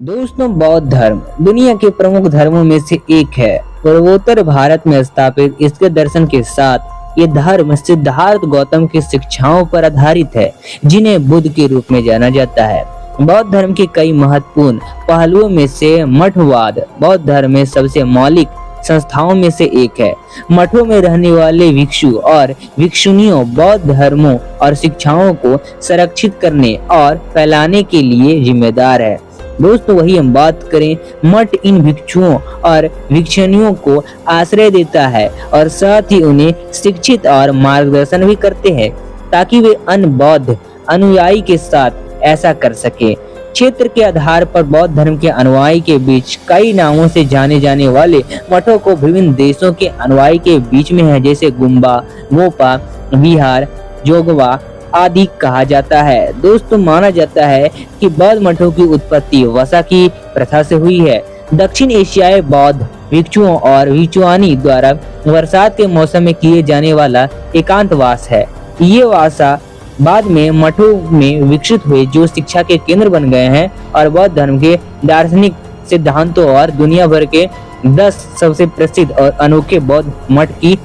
दोस्तों, बौद्ध धर्म दुनिया के प्रमुख धर्मों में से एक है। पूर्वोत्तर भारत में स्थापित इसके दर्शन के साथ ये धर्म सिद्धार्थ गौतम की शिक्षाओं पर आधारित है, जिन्हें बुद्ध के रूप में जाना जाता है। बौद्ध धर्म के कई महत्वपूर्ण पहलुओं में से मठवाद बौद्ध धर्म में सबसे मौलिक संस्थाओं में से एक है। मठों में रहने वाले भिक्षु और भिक्षुणियों बौद्ध धर्मों और शिक्षाओं को संरक्षित करने और फैलाने के लिए जिम्मेदार है। दोस्तों, वही हम बात करें, मठ इन भिक्षुओं और भिक्षुणियों को आश्रय देता है और साथ ही उन्हें शिक्षित और मार्गदर्शन भी करते हैं ताकि वे अन्य बौद्ध अनुयायी के साथ ऐसा कर सके। क्षेत्र के आधार पर बौद्ध धर्म के अनुयायी के बीच कई नामों से जाने जाने वाले मठों को विभिन्न देशों के अनुयायी के बीच में है, जैसे गुम्बा, गोपा, विहार, जोगवा आदि कहा जाता है। दोस्तों, माना जाता है कि बौद्ध मठों की उत्पत्ति वसा की प्रथा से हुई है। दक्षिण एशियाई बौद्ध भिक्षुओं और भिक्षुआनी द्वारा बरसात के मौसम में किए जाने वाला एकांतवास है। ये वासा बाद में मठों में विकसित हुए, जो शिक्षा के केंद्र बन गए हैं और बौद्ध धर्म के दार्शनिक सिद्धांतों और दुनिया भर के 10 सबसे प्रसिद्ध और अनोखे बौद्ध मठ की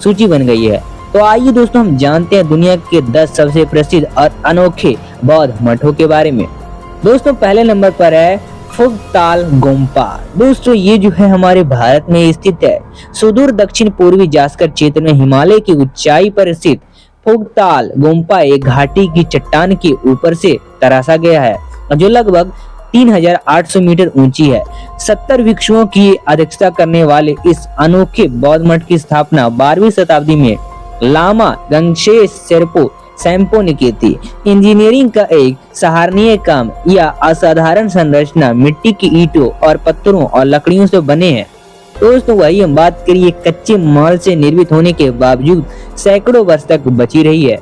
सूची बन गई है। तो आइए दोस्तों, हम जानते हैं दुनिया के 10 सबसे प्रसिद्ध और अनोखे बौद्ध मठों के बारे में। दोस्तों, पहले नंबर पर है फुगताल गोम्पा। दोस्तों, ये जो है हमारे भारत में स्थित है। सुदूर दक्षिण पूर्वी जास्कर क्षेत्र में हिमालय की ऊंचाई पर स्थित फुगताल गोम्पा एक घाटी की चट्टान के ऊपर से तराशा गया है, जो लगभग 3800 मीटर ऊंची है। 70 भिक्षुओं की अध्यक्षता करने वाले इस अनोखे बौद्ध मठ की स्थापना 12वीं शताब्दी में लामा गंगशे सेम्पो ने की थी। इंजीनियरिंग का एक सराहनीय काम या असाधारण संरचना मिट्टी की ईंटों और पत्थरों और लकड़ियों से बने हैं। दोस्तों, वही हम बात करिए, कच्चे माल से निर्मित होने के बावजूद सैकड़ों वर्ष तक बची रही है।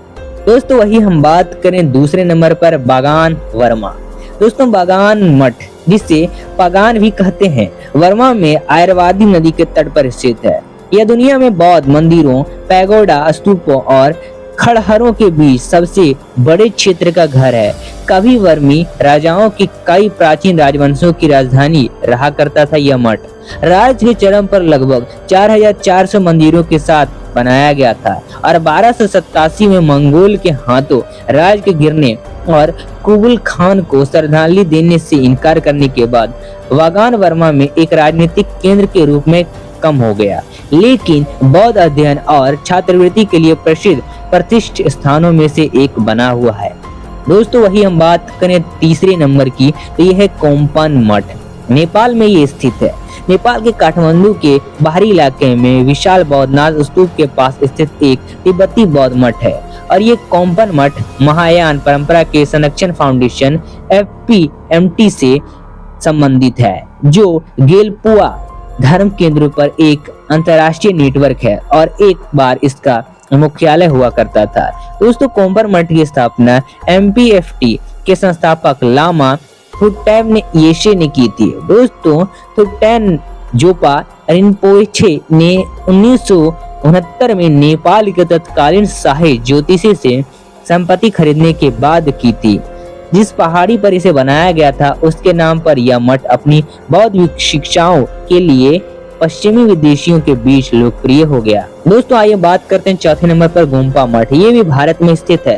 दोस्तों, वही हम बात करें दूसरे नंबर पर बागान वर्मा। दोस्तों, बागान मठ, जिसे पगान भी कहते हैं, वर्मा में आयरवादी नदी के तट पर स्थित है। यह दुनिया में बौद्ध मंदिरों, पैगोडा, स्तूपों और खड़हरों के बीच सबसे बड़े क्षेत्र का घर है। कभी वर्मी राजाओं की कई प्राचीन राजवंशों की राजधानी रहा करता था। यह मठ राज्य के चरम पर लगभग 4400 मंदिरों के साथ बनाया गया था और 1287 में मंगोल के हाथों राज्य के गिरने और कुबुल खान को श्रद्धांजलि देने से इनकार करने के बाद बागान वर्मा में एक राजनीतिक केंद्र के रूप में कम हो गया, लेकिन बौद्ध अध्ययन और छात्रवृत्ति के लिए प्रसिद्ध प्रतिष्ठित स्थानों में से एक बना हुआ है। दोस्तों, वही हम बात करें तीसरे नंबर की, तो यह है कोम्पन मठ। नेपाल में ये स्थित है। नेपाल के काठमांडू के बाहरी इलाके में विशाल बौद्धनाथ स्तूप के पास स्थित एक तिब्बती बौद्ध मठ है और ये कोम्पन मठ महायान परंपरा के संरक्षण फाउंडेशन FPMT से संबंधित है, जो गेलपुआ धर्म केंद्र पर एक अंतरराष्ट्रीय नेटवर्क है और एक बार इसका मुख्यालय हुआ करता था। दोस्तों, कोम्पन मठ की स्थापना MPFT के संस्थापक लामा थुगटैम येशे ने की थी। दोस्तों, थुगटैम जोपा रिनपोचे ने 1969 में नेपाल के तत्कालीन शाही ज्योतिषी से संपत्ति खरीदने के बाद की थी। जिस पहाड़ी पर इसे बनाया गया था, उसके नाम पर यह मठ अपनी बौद्ध शिक्षाओं के लिए पश्चिमी विदेशियों के बीच लोकप्रिय हो गया। दोस्तों, आइए बात करते हैं चौथे नंबर पर गोम्पा मठ। ये भी भारत में स्थित है।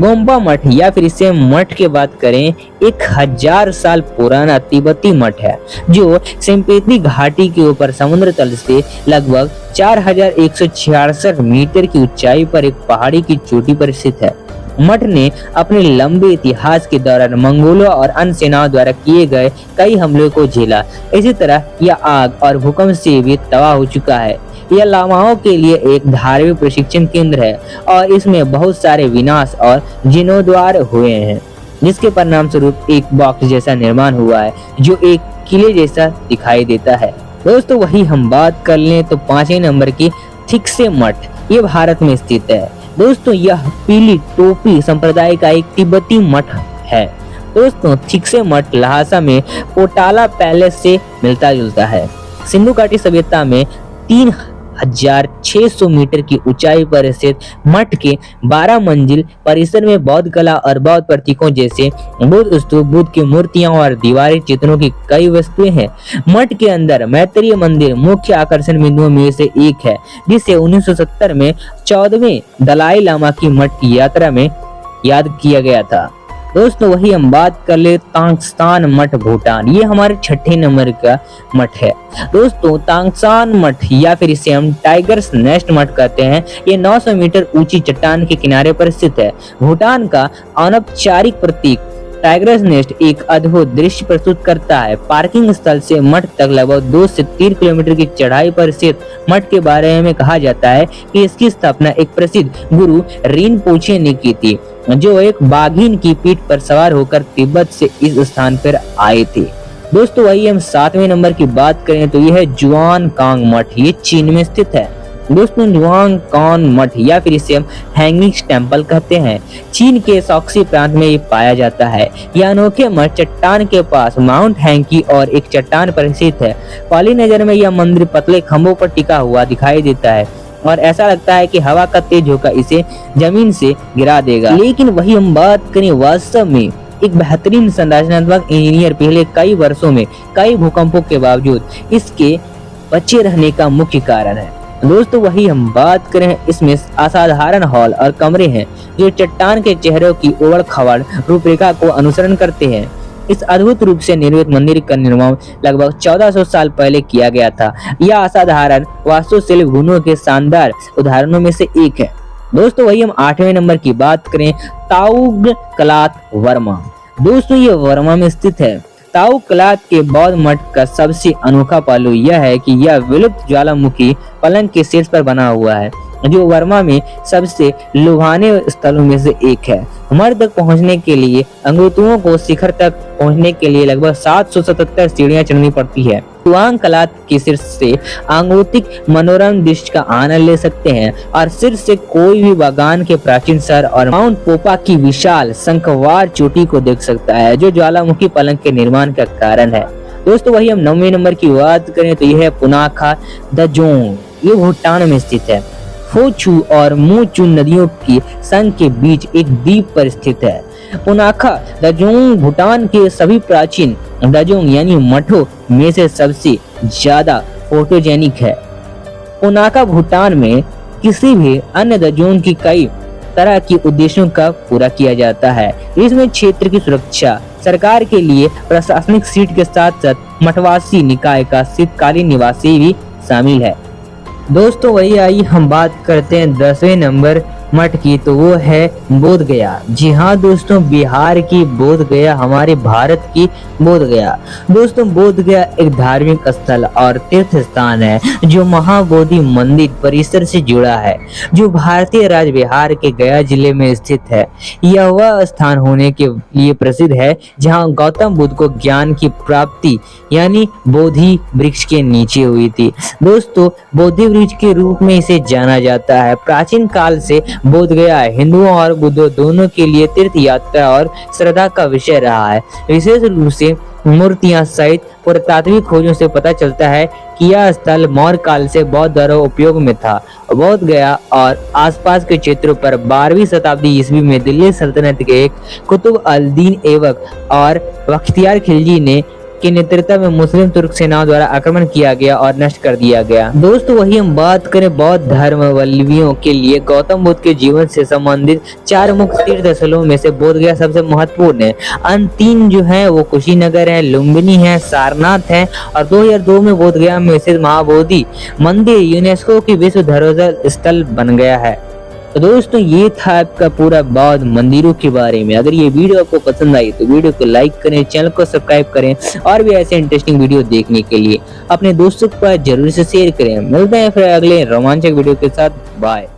गोम्पा मठ या फिर इसे मठ की बात करें, 1000 साल पुराना तिब्बती मठ है, जो सिम्पेती घाटी के ऊपर समुद्र तल से लगभग 4166 मीटर की ऊंचाई पर एक पहाड़ी की चोटी पर स्थित है। मठ ने अपने लंबे इतिहास के दौरान मंगोलों और अन्य सेनाओं द्वारा किए गए कई हमलों को झेला। इसी तरह यह आग और भूकंप से भी तबाह हो चुका है। यह लामाओं के लिए एक धार्मिक प्रशिक्षण केंद्र है और इसमें बहुत सारे विनाश और जीर्णोद्धार हुए हैं, जिसके परिणाम स्वरूप एक बॉक्स जैसा निर्माण हुआ है, जो एक किले जैसा दिखाई देता है। दोस्तों, वही हम बात कर लें तो 5वें नंबर की थिक्से मठ, ये भारत में स्थित है। दोस्तों, यह पीली टोपी संप्रदाय का एक तिब्बती मठ है। दोस्तों, थिक्से मठ लहासा में पोटाला पैलेस से मिलता जुलता है। सिंधु घाटी सभ्यता में 3 1600 मीटर की ऊंचाई पर स्थित मठ के 12 मंजिल परिसर में बौद्ध कला और बौद्ध प्रतीकों जैसे बुद्ध स्तूप, बुद्ध की मूर्तियां और दीवारी चित्रों की कई वस्तुएं हैं। मठ के अंदर मैत्रेय मंदिर मुख्य आकर्षण बिंदुओं में से एक है, जिसे 1970 में 14वें दलाई लामा की मठ की यात्रा में याद किया गया था। दोस्तों वही हम बात कर ले तांगसान मठ भूटान, ये हमारे 6ठे नंबर का मठ है। दोस्तों तांगसान मठ या फिर इसे हम टाइगर्स नेस्ट मठ कहते हैं, ये 900 मीटर ऊंची चट्टान के किनारे पर स्थित है। भूटान का अनौपचारिक प्रतीक टाइगर्स नेस्ट एक अद्भुत दृश्य प्रस्तुत करता है। पार्किंग स्थल से मठ तक लगभग 2 से 3 किलोमीटर की चढ़ाई पर स्थित मठ के बारे में कहा जाता है कि इसकी स्थापना एक प्रसिद्ध गुरु रिनपोचे ने की थी, जो एक बाघिन की पीठ पर सवार होकर तिब्बत से इस स्थान पर आए थे। दोस्तों वही हम 7वें नंबर की बात करें तो यह है जुआनकांग मठ, ये चीन में स्थित है। दोस्तों जुआनकांग मठ या फिर इसे हम हैंगिंग टेम्पल कहते हैं, चीन के शॉक्सी प्रांत में ये पाया जाता है। यह अनोखे मठ चट्टान के पास माउंट हैंकी और एक चट्टान पर स्थित है। पहली नजर में यह मंदिर पतले खंभों पर टिका हुआ दिखाई देता है और ऐसा लगता है कि हवा का तेज झोंका इसे जमीन से गिरा देगा। लेकिन वही हम बात करें वास्तव में एक बेहतरीन संरचनात्मक इंजीनियर पहले कई वर्षों में कई भूकंपों के बावजूद इसके बचे रहने का मुख्य कारण है। दोस्तों वही हम बात करें, इसमें असाधारण हॉल और कमरे हैं जो चट्टान के चेहरों की उबड़ खाबड़ रूपरेखा को अनुसरण करते हैं। इस अद्भुत रूप से निर्मित मंदिर का निर्माण लगभग 1400 साल पहले किया गया था। यह असाधारण वास्तुशिल्प गुणों के शानदार उदाहरणों में से एक है। दोस्तों वही हम 8वें नंबर की बात करें, ताउग कलात वर्मा। दोस्तों ये वर्मा में स्थित है। ताऊ कलात के बौद्ध मठ का सबसे अनोखा पहलू यह है कि यह विलुप्त ज्वालामुखी पलंग के शीर्ष पर बना हुआ है, जो वर्मा में सबसे लुभाने स्थलों में से एक है। मठ तक पहुंचने के लिए अंगुतुओं को शिखर तक पहुंचने के लिए लगभग 777 सीढ़ियां चढ़नी पड़ती है। तुआंग कलात के शीर्ष से आंगोतिक मनोरम दृश्य का आनंद ले सकते हैं और शीर्ष से कोई भी बागान के प्राचीन शहर और माउंट पोपा की विशाल शंखवार चोटी को देख सकता है, जो ज्वालामुखी पलंग के निर्माण का कारण है। दोस्तों वही हम 9वें नंबर की बात करें तो यह है पुनाखा दजोंग, ये भूटान में स्थित है। फोचू और मोचू नदियों की संग के बीच एक द्वीप पर स्थित है। पुनाखा दजोंग भूटान के सभी प्राचीन दजोंग यानी मठों में से सबसे ज्यादा फोटोजेनिक है। पुनाखा भूटान में किसी भी अन्य दजोंग की कई तरह के उद्देश्यों का पूरा किया जाता है। इसमें क्षेत्र की सुरक्षा, सरकार के लिए प्रशासनिक सीट के साथ साथ मठवासी निकाय का शीतकालीन निवासी भी शामिल है। दोस्तों वही आई हम बात करते हैं 10वें नंबर मठ की, तो वो है बोध गया। जी हाँ दोस्तों, बिहार की बोध गया, हमारे भारत की बोध गया। दोस्तों बोध गया एक धार्मिक स्थल और तीर्थ स्थान है जो महाबोधि मंदिर परिसर से जुड़ा है, जो भारतीय राज्य बिहार के गया जिले में स्थित है। यह वह स्थान होने के लिए प्रसिद्ध है जहाँ गौतम बुद्ध को ज्ञान की प्राप्ति यानी बोधि वृक्ष के नीचे हुई थी। दोस्तों बोधि वृक्ष के रूप में इसे जाना जाता है। प्राचीन काल से बोध गया हिंदुओं और बुद्धों दोनों के लिए तीर्थ यात्रा और श्रद्धा का विषय रहा है। विशेष रूप से मूर्तियां सहित पुरातात्विक खोजों से पता चलता है कि यह स्थल मौर्य काल से बौद्ध द्वारा उपयोग में था। बोध गया और आसपास के क्षेत्रों पर 12वीं शताब्दी ईस्वी में दिल्ली सल्तनत के एक कुतुब अल दीन ऐबक और बख्तियार खिलजी के नेतृत्व में मुस्लिम तुर्क सेनाओं द्वारा आक्रमण किया गया और नष्ट कर दिया गया। दोस्तों वही हम बात करें बौद्ध धर्मावलंबियों के लिए गौतम बुद्ध के जीवन से संबंधित 4 मुख्य तीर्थ स्थलों में से बोध गया सबसे महत्वपूर्ण है। अन्य 3 जो है वो कुशीनगर है, लुम्बिनी है, सारनाथ है और 2002 में बोध गया में स्थित महाबोधि मंदिर यूनेस्को की विश्व धरोहर स्थल बन गया है। तो दोस्तों ये था आपका पूरा बौद्ध मंदिरों के बारे में। अगर ये वीडियो आपको पसंद आई तो वीडियो को लाइक करें, चैनल को सब्सक्राइब करें और भी ऐसे इंटरेस्टिंग वीडियो देखने के लिए अपने दोस्तों के पास जरूर से शेयर करें। मिलते हैं फिर अगले रोमांचक वीडियो के साथ। बाय।